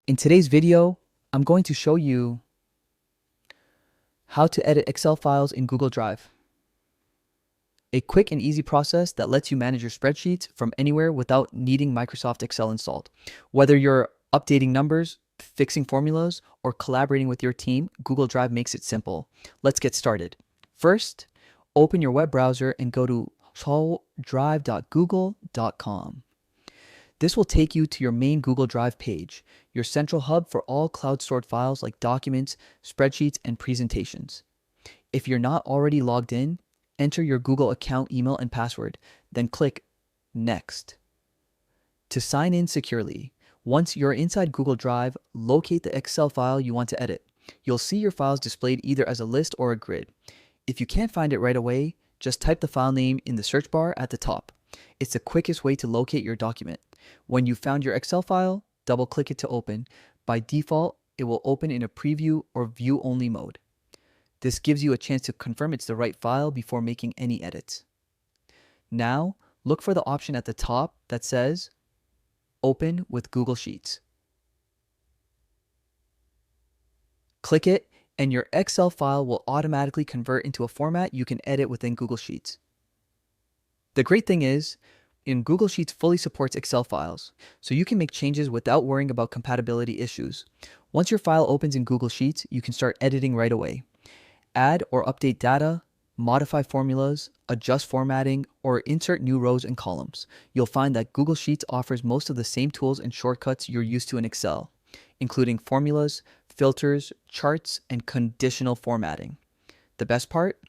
In today's video, I'm going to show you how to edit Excel files in Google Drive. A quick and easy process that lets you manage your spreadsheets from anywhere without needing Microsoft Excel installed. Whether you're updating numbers, fixing formulas, or collaborating with your team, Google Drive makes it simple. Let's get started. First, open your web browser and go to solvedrive.google.com. This will take you to your main Google Drive page, your central hub for all cloud-stored files like documents, spreadsheets, and presentations. If you're not already logged in, enter your Google account email and password, then click Next. To sign in securely, once you're inside Google Drive, locate the Excel file you want to edit. You'll see your files displayed either as a list or a grid. If you can't find it right away, just type the file name in the search bar at the top. It's the quickest way to locate your document. When you found your Excel file, double-click it to open. By default, it will open in a preview or view-only mode. This gives you a chance to confirm it's the right file before making any edits. Now, look for the option at the top that says Open with Google Sheets. Click it, and your Excel file will automatically convert into a format you can edit within Google Sheets. The great thing is, Google Sheets fully supports Excel files, so you can make changes without worrying about compatibility issues. Once your file opens in Google Sheets, you can start editing right away. Add or update data, modify formulas, adjust formatting, or insert new rows and columns. You'll find that Google Sheets offers most of the same tools and shortcuts you're used to in Excel, including formulas, filters, charts, and conditional formatting. The best part?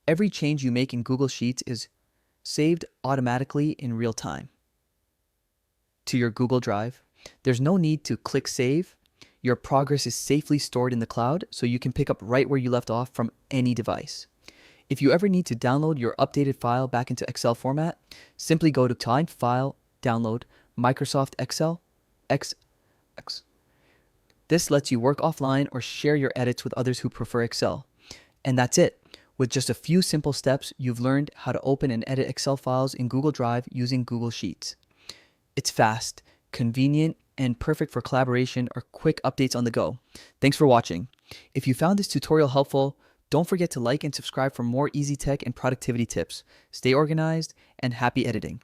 Every change you make in Google Sheets is saved automatically in real time to your Google Drive. There's no need to click save. Your progress is safely stored in the cloud, so you can pick up right where you left off from any device. If you ever need to download your updated file back into Excel format, simply go to Find File, Download, Microsoft Excel, X. This lets you work offline or share your edits with others who prefer Excel. And that's it. With just a few simple steps, you've learned how to open and edit Excel files in Google Drive using Google Sheets. It's fast, convenient, and perfect for collaboration or quick updates on the go. Thanks for watching. If you found this tutorial helpful, don't forget to like and subscribe for more easy tech and productivity tips. Stay organized and happy editing.